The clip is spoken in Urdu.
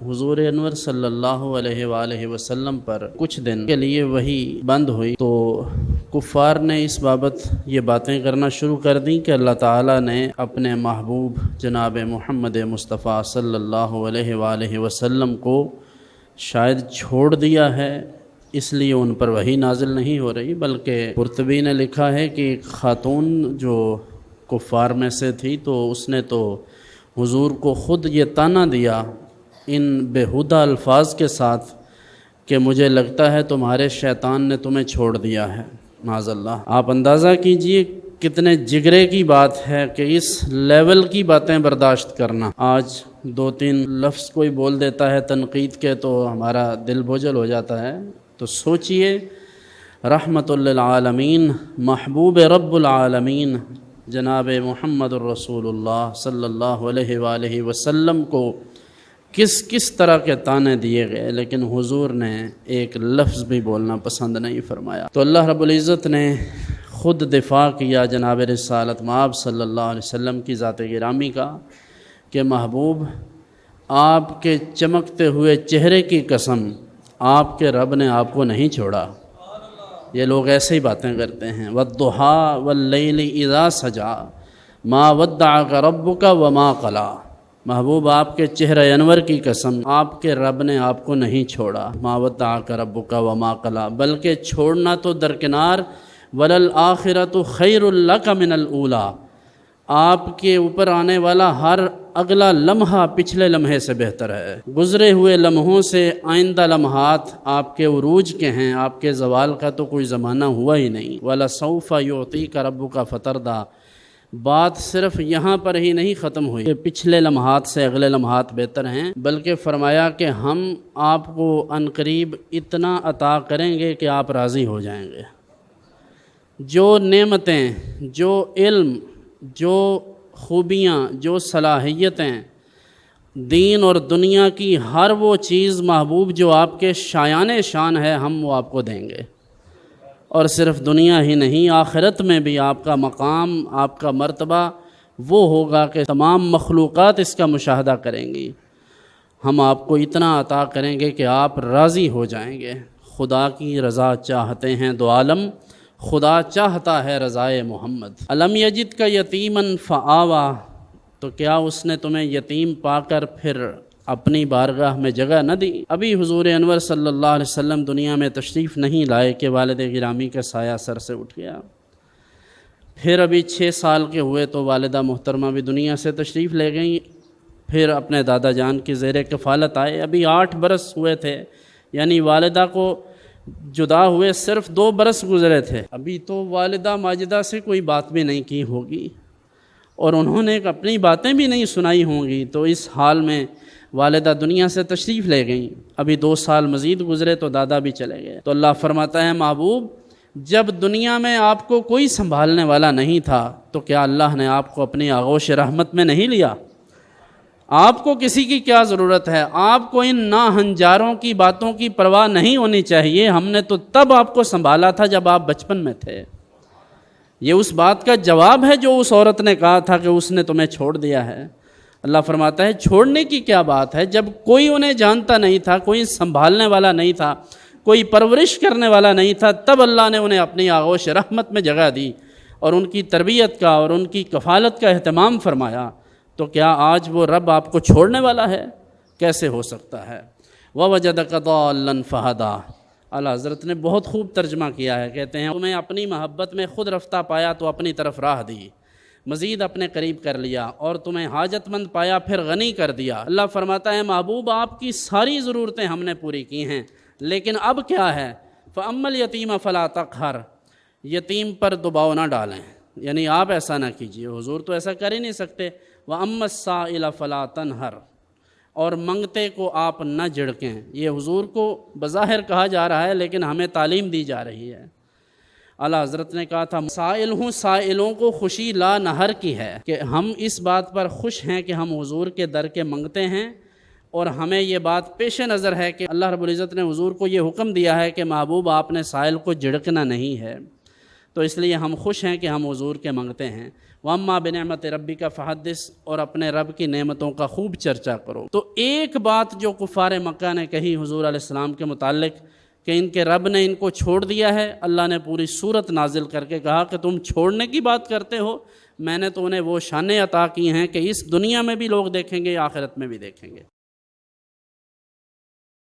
حضور انور صلی اللہ علیہ وآلہ وسلم پر کچھ دن کے لیے وحی بند ہوئی تو کفار نے اس بابت یہ باتیں کرنا شروع کر دیں کہ اللہ تعالیٰ نے اپنے محبوب جناب محمد مصطفیٰ صلی اللہ علیہ وآلہ وسلم کو شاید چھوڑ دیا ہے، اس لیے ان پر وحی نازل نہیں ہو رہی۔ بلکہ قرطبی نے لکھا ہے کہ ایک خاتون جو کفار میں سے تھی تو اس نے تو حضور کو خود یہ طعنہ دیا ان بےہودہ الفاظ کے ساتھ کہ مجھے لگتا ہے تمہارے شیطان نے تمہیں چھوڑ دیا ہے، معاذ اللہ۔ آپ اندازہ کیجئے کتنے جگرے کی بات ہے کہ اس لیول کی باتیں برداشت کرنا۔ آج دو تین لفظ کوئی بول دیتا ہے تنقید کے تو ہمارا دل بوجھل ہو جاتا ہے، تو سوچئے رحمت للعالمین محبوب رب العالمین جناب محمد الرسول اللہ صلی اللہ علیہ وآلہ وسلم کو کس کس طرح کے طعنے دیے گئے، لیکن حضور نے ایک لفظ بھی بولنا پسند نہیں فرمایا۔ تو اللہ رب العزت نے خود دفاع کیا جناب رسالت مآب صلی اللہ علیہ وسلم کی ذات گرامی کا کہ محبوب آپ کے چمکتے ہوئے چہرے کی قسم آپ کے رب نے آپ کو نہیں چھوڑا۔ یہ لوگ ایسے ہی باتیں کرتے ہیں، وَالضُّحَىٰ وَاللَّيْلِ إِذَا سَجَىٰ مَا وَدَّعَكَ رَبُّكَ وَمَا قَلَىٰ۔ محبوب آپ کے چہرہ انور کی قسم آپ کے رب نے آپ کو نہیں چھوڑا، مَا وَدَّعَكَ رَبُّكَ وَمَا قَلَىٰ، بلکہ چھوڑنا تو درکنار، وَلَلْآخِرَةُ خَيْرٌ لَكَ مِنَ الْأُولَىٰ، آپ کے اوپر آنے والا ہر اگلا لمحہ پچھلے لمحے سے بہتر ہے۔ گزرے ہوئے لمحوں سے آئندہ لمحات آپ کے عروج کے ہیں، آپ کے زوال کا تو کوئی زمانہ ہوا ہی نہیں۔ وَلَسَوْفَ يُعْطِيكَ رَبُّكَ فَتَرْضَىٰ، بات صرف یہاں پر ہی نہیں ختم ہوئی کہ پچھلے لمحات سے اگلے لمحات بہتر ہیں، بلکہ فرمایا کہ ہم آپ کو عنقریب اتنا عطا کریں گے کہ آپ راضی ہو جائیں گے۔ جو نعمتیں، جو علم، جو خوبیاں، جو صلاحیتیں دین اور دنیا کی ہر وہ چیز محبوب جو آپ کے شایان شان ہے ہم وہ آپ کو دیں گے، اور صرف دنیا ہی نہیں آخرت میں بھی آپ کا مقام، آپ کا مرتبہ وہ ہوگا کہ تمام مخلوقات اس کا مشاہدہ کریں گی۔ ہم آپ کو اتنا عطا کریں گے کہ آپ راضی ہو جائیں گے۔ خدا کی رضا چاہتے ہیں دو عالم، خدا چاہتا ہے رضائے محمد۔ الم یجد کا یتیما فآوا، تو کیا اس نے تمہیں یتیم پا کر پھر اپنی بارگاہ میں جگہ نہ دی؟ ابھی حضور انور صلی اللہ علیہ وسلم دنیا میں تشریف نہیں لائے کہ والد گرامی کا سایہ سر سے اٹھ گیا۔ پھر ابھی 6 سال کے ہوئے تو والدہ محترمہ بھی دنیا سے تشریف لے گئیں، پھر اپنے دادا جان کی زیر کفالت آئے۔ ابھی 8 برس ہوئے تھے، یعنی والدہ کو جدا ہوئے صرف 2 برس گزرے تھے۔ ابھی تو والدہ ماجدہ سے کوئی بات بھی نہیں کی ہوگی اور انہوں نے اپنی باتیں بھی نہیں سنائی ہوں گی، تو اس حال میں والدہ دنیا سے تشریف لے گئیں۔ ابھی 2 سال مزید گزرے تو دادا بھی چلے گئے۔ تو اللہ فرماتا ہے محبوب جب دنیا میں آپ کو کوئی سنبھالنے والا نہیں تھا تو کیا اللہ نے آپ کو اپنی آغوش رحمت میں نہیں لیا؟ آپ کو کسی کی کیا ضرورت ہے؟ آپ کو ان ناہنجاروں کی باتوں کی پرواہ نہیں ہونی چاہیے، ہم نے تو تب آپ کو سنبھالا تھا جب آپ بچپن میں تھے۔ یہ اس بات کا جواب ہے جو اس عورت نے کہا تھا کہ اس نے تمہیں چھوڑ دیا ہے۔ اللہ فرماتا ہے چھوڑنے کی کیا بات ہے، جب کوئی انہیں جانتا نہیں تھا، کوئی سنبھالنے والا نہیں تھا، کوئی پرورش کرنے والا نہیں تھا، تب اللہ نے انہیں اپنی آغوش رحمت میں جگہ دی اور ان کی تربیت کا اور ان کی کفالت کا اہتمام فرمایا۔ تو کیا آج وہ رب آپ کو چھوڑنے والا ہے؟ کیسے ہو سکتا ہے؟ وَوَجَدَكَ ضَالًّا فَهَدَىٰ، اعلیٰ حضرت نے بہت خوب ترجمہ کیا ہے، کہتے ہیں تمہیں اپنی محبت میں خود رفتہ پایا تو اپنی طرف راہ دی، مزید اپنے قریب کر لیا، اور تمہیں حاجت مند پایا پھر غنی کر دیا۔ اللہ فرماتا ہے محبوب آپ کی ساری ضرورتیں ہم نے پوری کی ہیں، لیکن اب کیا ہے؟ فَأَمَّا الْيَتِيمَ فَلَا تَقْهَرْ، یتیم پر دباؤ نہ ڈالیں، یعنی آپ ایسا نہ کیجیے، حضور تو ایسا کر ہی نہیں سکتے۔ وَأَمَّا السَّائِلَ فَلَا تَنْهَرْ، اور منگتے کو آپ نہ جھڑکیں۔ یہ حضور کو بظاہر کہا جا رہا ہے لیکن ہمیں تعلیم دی جا رہی ہے۔ اعلیٰ حضرت نے کہا تھا سائل ہوں سائلوں کو خوشی لا نہر کی ہے، کہ ہم اس بات پر خوش ہیں کہ ہم حضور کے در کے منگتے ہیں، اور ہمیں یہ بات پیش نظر ہے کہ اللہ رب العزت نے حضور کو یہ حکم دیا ہے کہ محبوب آپ نے سائل کو جھڑکنا نہیں ہے۔ تو اس لیے ہم خوش ہیں کہ ہم حضور کے منگتے ہیں۔ وَأَمَّا بِنِعْمَةِ رَبِّكَ فَحَدِّثْ، اور اپنے رب کی نعمتوں کا خوب چرچا کرو۔ تو ایک بات جو کفار مکہ نے کہی حضور علیہ السلام کے متعلق کہ ان کے رب نے ان کو چھوڑ دیا ہے، اللہ نے پوری سورت نازل کر کے کہا کہ تم چھوڑنے کی بات کرتے ہو، میں نے تو انہیں وہ شانیں عطا کی ہیں کہ اس دنیا میں بھی لوگ دیکھیں گے، آخرت میں بھی دیکھیں گے۔